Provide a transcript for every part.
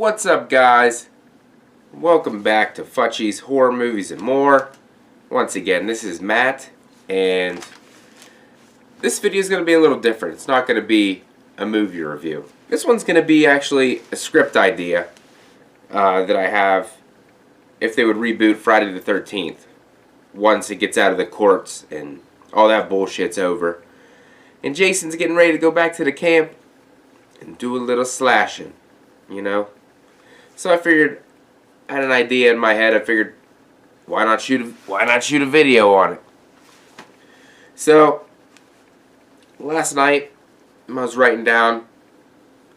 What's up, guys? Welcome back to FACCI'S Horror Movies and More. Once again, this is Matt, and this video is going to be a little different. It's not going to be a movie review. This one's going to be actually a script idea that I have if they would reboot Friday the 13th once it gets out of the courts and all that bullshit's over. And Jason's getting ready to go back to the camp and do a little slashing, you know? So I figured, I had an idea in my head. I figured, why not shoot a video on it? So last night I was writing down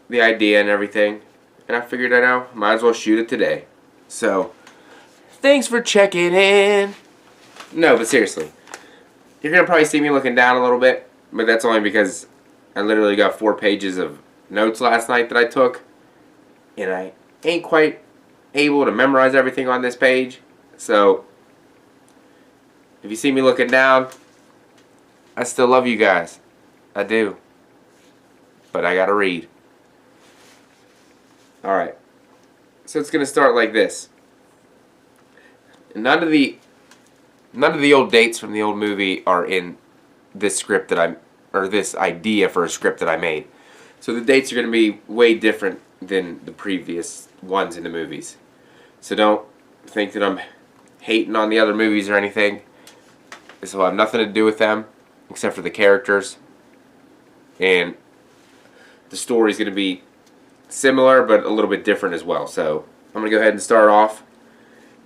the idea and everything, and I figured I might as well shoot it today. So thanks for checking in. No, but seriously, you're gonna probably see me looking down a little bit, but that's only because I literally got 4 pages of notes last night that I took, and I ain't quite able to memorize everything on this page. So if you see me looking down, I still love you guys. I do. But I gotta read. Alright. So it's gonna start like this. None of the old dates from the old movie are in this script that this idea for a script that I made. So the dates are gonna be way different than the previous ones in the movies. So don't think that I'm hating on the other movies or anything. This will have nothing to do with them except for the characters. And the story's going to be similar but a little bit different as well. So I'm going to go ahead and start off.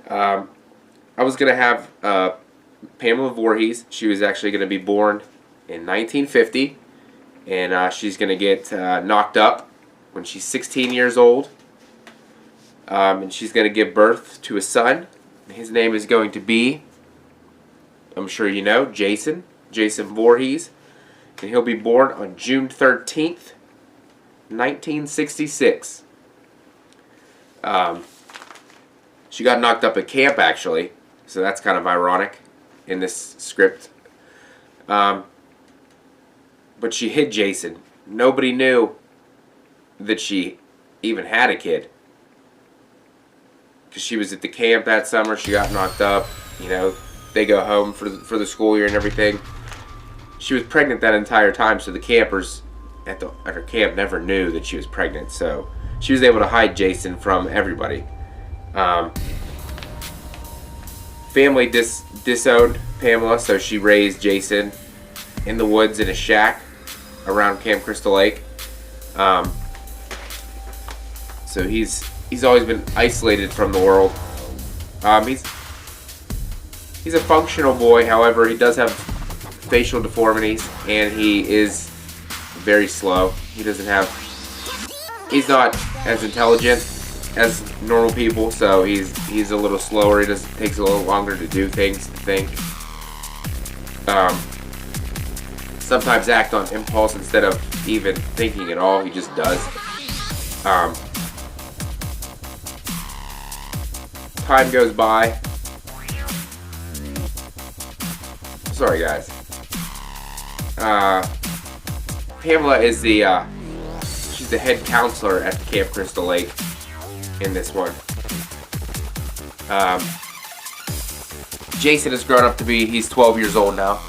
I was going to have Pamela Voorhees. She was actually going to be born in 1950. And she's going to get knocked up when she's 16 years old. And she's going to give birth to a son. His name is going to be, I'm sure you know, Jason Voorhees. And he'll be born on June 13th, 1966. She got knocked up at camp, actually. So that's kind of ironic in this script. But she hid Jason. Nobody knew that she even had a kid. Because she was at the camp that summer, she got knocked up. You know, they go home for the school year and everything. She was pregnant that entire time, so the campers at her camp never knew that she was pregnant. So she was able to hide Jason from everybody. Family disowned Pamela, so she raised Jason in the woods in a shack around Camp Crystal Lake. So he's always been isolated from the world. He's a functional boy, however, he does have facial deformities, and he is very slow. He's not as intelligent as normal people, so he's a little slower. It just takes a little longer to do things, to think. Sometimes act on impulse instead of even thinking at all. He just does. Time goes by. Sorry, guys. Pamela is she's the head counselor at Camp Crystal Lake in this one. Jason has grown up to be, he's 12 years old now.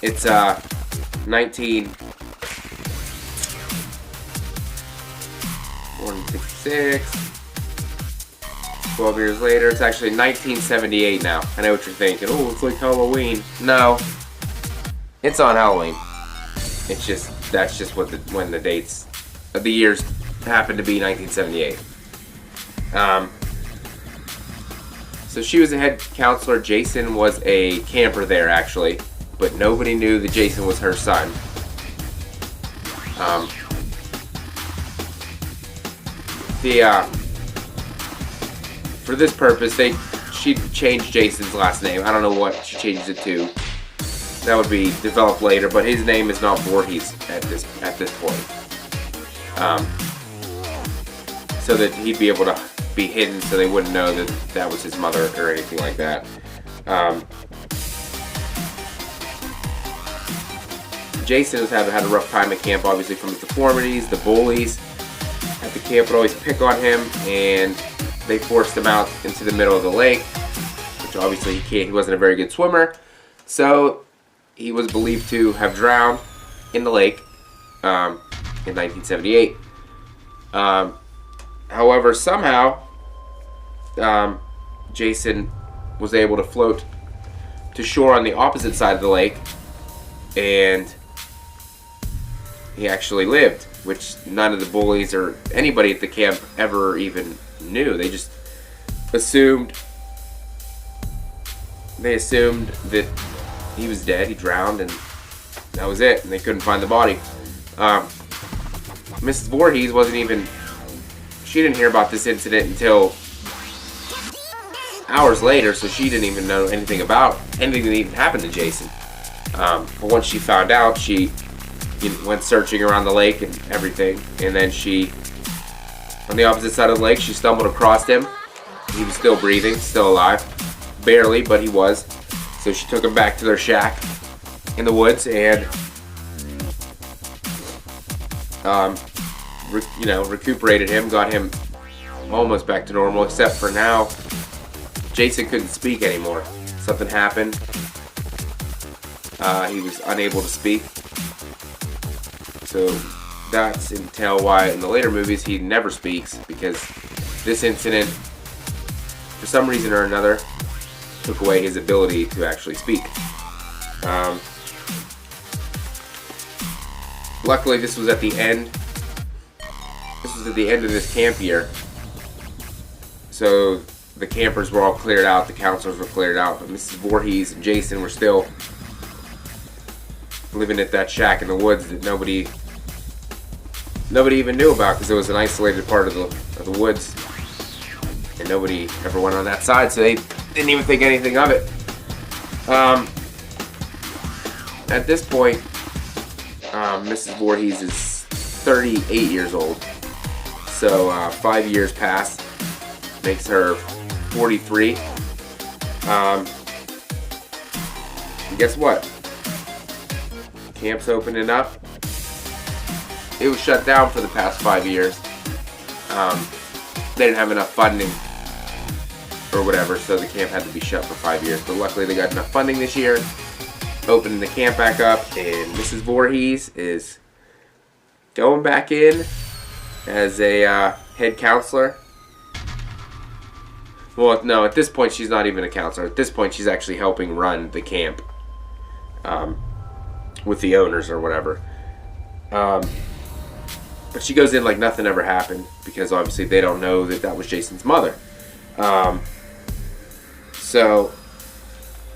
It's 1966. 12 years later, it's actually 1978 now. I know what you're thinking. Oh, it's like Halloween. No, it's on Halloween. It's just that's just when the dates of the years happen to be 1978. So she was a head counselor. Jason was a camper there, actually, but nobody knew that Jason was her son. For this purpose, she changed Jason's last name. I don't know what she changed it to. That would be developed later, but his name is not Voorhees at this point. So that he'd be able to be hidden, so they wouldn't know that was his mother or anything like that. Jason has had a rough time at camp, obviously, from his deformities, the bullies. at the camp would always pick on him, and they forced him out into the middle of the lake, which obviously he wasn't a very good swimmer, so he was believed to have drowned in the lake in 1978. However, somehow Jason was able to float to shore on the opposite side of the lake, and he actually lived, which none of the bullies or anybody at the camp ever even knew. They just assumed that he was dead, he drowned, and that was it, and they couldn't find the body. Mrs. Voorhees she didn't hear about this incident until hours later, so she didn't even know anything that even happened to Jason. But once she found out, she went searching around the lake and everything, and then on the opposite side of the lake, she stumbled across him. He was still breathing, still alive, barely, but he was. So she took him back to their shack in the woods and recuperated him, got him almost back to normal, except for now Jason couldn't speak anymore. Something happened. He was unable to speak. So that's until why in the later movies he never speaks, because this incident, for some reason or another, took away his ability to actually speak. Luckily, this was at the end. This was at the end of this camp year, so the campers were all cleared out, the counselors were cleared out, but Mrs. Voorhees and Jason were still living at that shack in the woods that nobody even knew about, because it was an isolated part of the woods, and nobody ever went on that side, so they didn't even think anything of it. At this point, Mrs. Voorhees is 38 years old, so 5 years passed, makes her 43. And guess what? Camp's opening up. It was shut down for the past 5 years. They didn't have enough funding or whatever, so the camp had to be shut for 5 years. But luckily they got enough funding this year, opening the camp back up, and Mrs. Voorhees is going back in as a head counselor. Well, no, at this point she's not even a counselor. At this point she's actually helping run the camp with the owners or whatever. But she goes in like nothing ever happened, because obviously they don't know that was Jason's mother. So,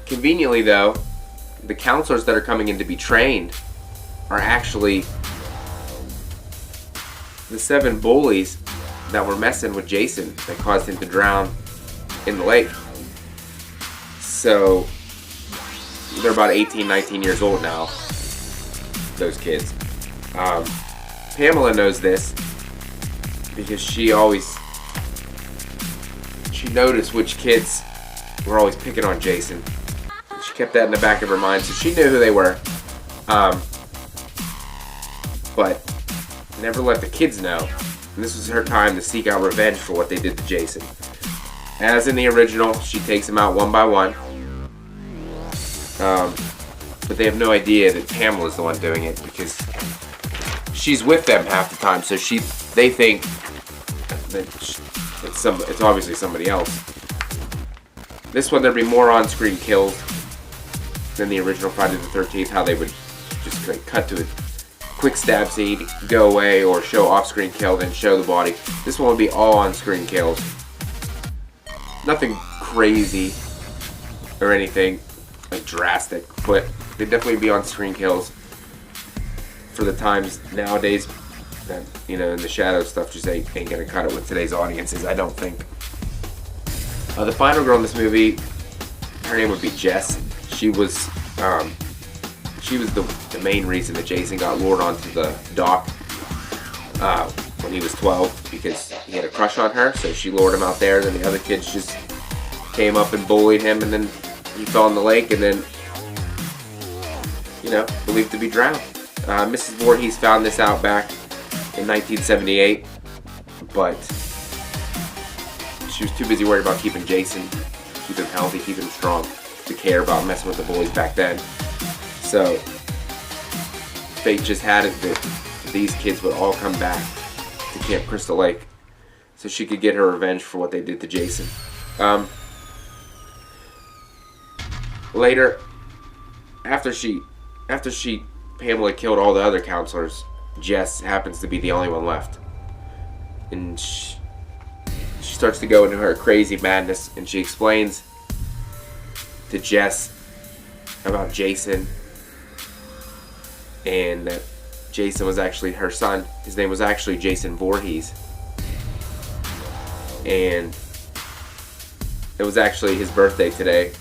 conveniently though, the counselors that are coming in to be trained are actually the 7 bullies that were messing with Jason that caused him to drown in the lake. So, they're about 18, 19 years old now, those kids. Pamela knows this because she noticed which kids were always picking on Jason. She kept that in the back of her mind, so she knew who they were. But never let the kids know. And this was her time to seek out revenge for what they did to Jason. As in the original, she takes them out one by one. But they have no idea that Pamela's the one doing it, because she's with them half the time, so they think that it's obviously somebody else. This one, there'd be more on-screen kills than the original Friday the 13th, how they would just like cut to a quick stab scene, go away, or show off-screen kill, then show the body. This one would be all on-screen kills. Nothing crazy or anything like drastic, but they'd definitely be on-screen kills for the times nowadays that, in the shadow stuff just ain't gonna cut it with today's audiences, I don't think. The final girl in this movie, her name would be Jess. She was the main reason that Jason got lured onto the dock when he was 12, because he had a crush on her, so she lured him out there. Then the other kids just came up and bullied him, and then he fell in the lake, and then, believed to be drowned. Mrs. Voorhees found this out back in 1978, but she was too busy worried about keeping Jason, keeping him healthy, keeping him strong, to care about messing with the bullies back then. So fate just had it that these kids would all come back to Camp Crystal Lake so she could get her revenge for what they did to Jason. Later, after Pamela killed all the other counselors, Jess happens to be the only one left. And she starts to go into her crazy madness, and she explains to Jess about Jason, and that Jason was actually her son. His name was actually Jason Voorhees, and it was actually his birthday today,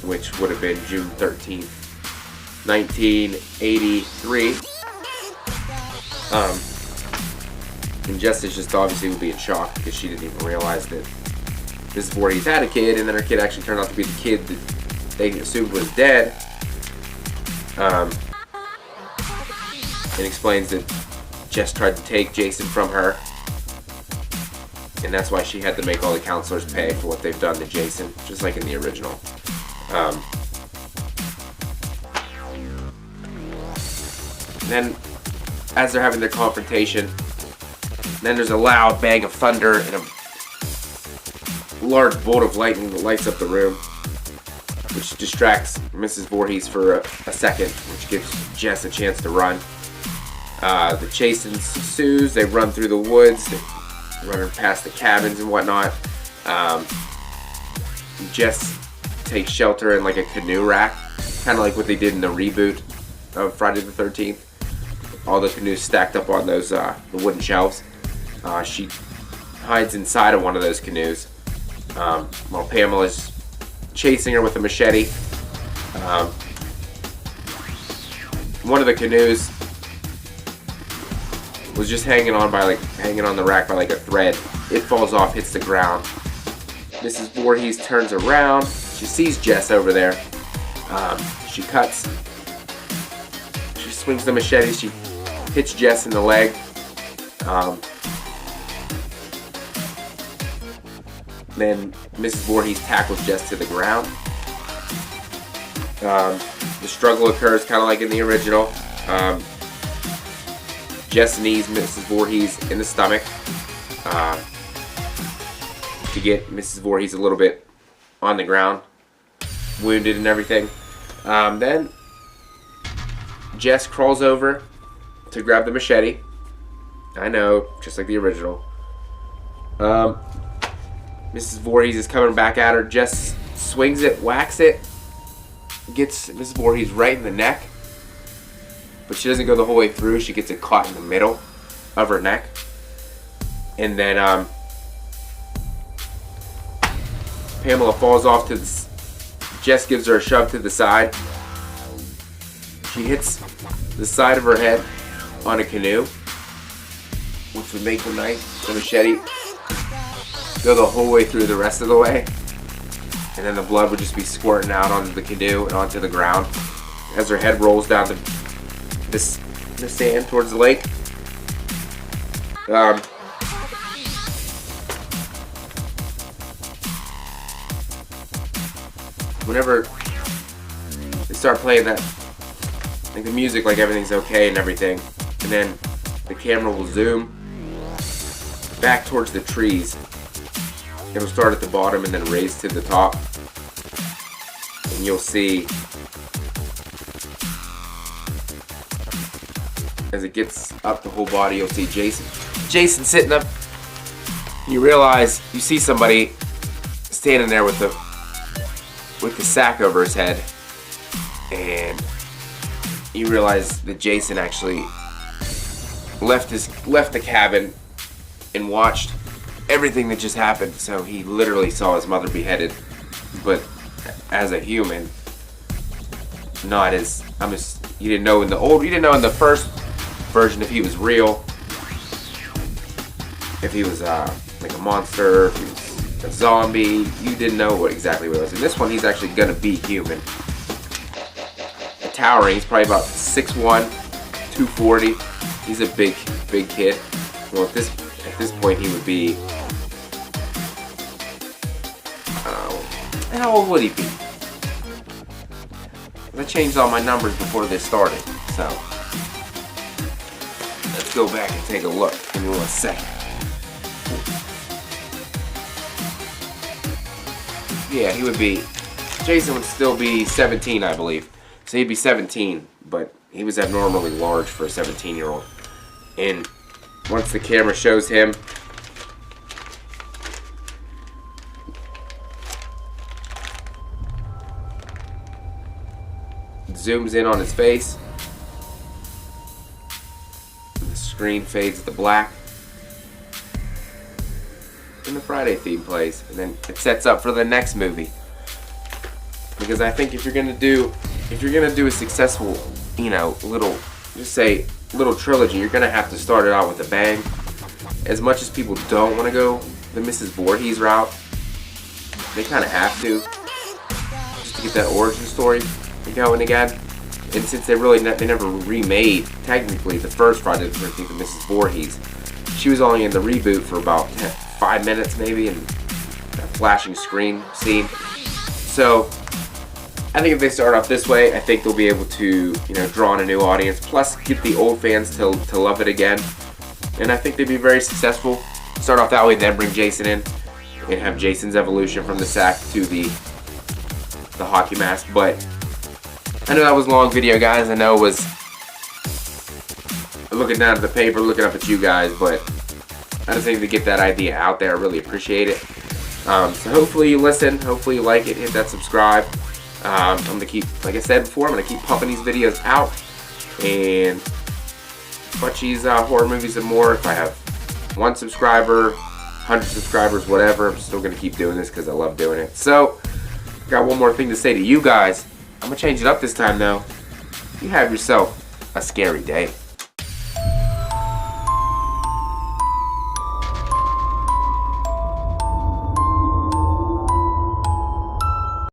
which would have been June 13th, 1983. And Jess is just obviously would be in shock because she didn't even realize that Mrs. Voorhees had a kid, and then her kid actually turned out to be the kid that they assumed was dead. And explains that Jess tried to take Jason from her, and that's why she had to make all the counselors pay for what they've done to Jason, just like in the original. Then, as they're having their confrontation, then there's a loud bang of thunder and a large bolt of lightning that lights up the room, which distracts Mrs. Voorhees for a second, which gives Jess a chance to run. The chase ensues. They run through the woods, they run past the cabins and whatnot. Jess takes shelter in like a canoe rack, kind of like what they did in the reboot of Friday the 13th. All the canoes stacked up on those the wooden shelves. She hides inside of one of those canoes while Pamela's chasing her with a machete. One of the canoes was just hanging on the rack by like a thread. It falls off, hits the ground. Mrs. Voorhees turns around. She sees Jess over there. She cuts. She swings the machete. She hits Jess in the leg. Then Mrs. Voorhees tackles Jess to the ground. The struggle occurs kind of like in the original. Jess knees Mrs. Voorhees in the stomach to get Mrs. Voorhees a little bit on the ground, wounded and everything. Then Jess crawls over to grab the machete. I know, just like the original. Mrs. Voorhees is coming back at her. Jess swings it, whacks it, gets Mrs. Voorhees right in the neck. But she doesn't go the whole way through. She gets it caught in the middle of her neck. And then Pamela falls off to the... Jess gives her a shove to the side. She hits the side of her head on a canoe, which would make the knife, the machete, go the whole way through the rest of the way. And then the blood would just be squirting out onto the canoe and onto the ground as her head rolls down the sand towards the lake. Whenever they start playing that, like the music, like everything's okay and everything, and then the camera will zoom back towards the trees. It'll start at the bottom and then raise to the top, and you'll see as it gets up the whole body, you'll see Jason sitting up. You realize you see somebody standing there with the sack over his head, and you realize that Jason actually left the cabin and watched everything that just happened. So he literally saw his mother beheaded, but as a human, not as you didn't know in the first version if he was real, if he was like a monster, if he was a zombie. You didn't know exactly what it was. In this one, he's actually gonna be human. Towering, he's probably about 6'1", 240. He's a big kid. well, at this point he would be, how old would he be? I changed all my numbers before this started, so let's go back and take a look. Give me 1 second. Yeah, he would be, Jason would still be 17, I believe. So he'd be 17, but he was abnormally large for a 17-year-old. And once the camera shows him, zooms in on his face, the screen fades to black, and the Friday theme plays, and then it sets up for the next movie. Because I think if you're gonna do a successful, little trilogy, you're gonna have to start it out with a bang. As much as people don't want to go the Mrs. Voorhees route, they kind of have to, just to get that origin story going again. And since they never remade technically the first Friday the 13th of Mrs. Voorhees, she was only in the reboot for about 5 minutes maybe, in a flashing screen scene. So I think if they start off this way, I think they'll be able to, draw in a new audience, plus get the old fans to love it again. And I think they'd be very successful. Start off that way, then bring Jason in and have Jason's evolution from the sack to the hockey mask. But I know that was a long video, guys. I know it was looking down at the paper, looking up at you guys, but I just need to get that idea out there. I really appreciate it. So hopefully you listen, hopefully you like it, hit that subscribe. I'm going to keep, like I said before, I'm going to keep pumping these videos out. And FACCI'S horror movies and more. If I have 1 subscriber, 100 subscribers, whatever, I'm still going to keep doing this because I love doing it. So, got one more thing to say to you guys. I'm going to change it up this time though. You have yourself a scary day.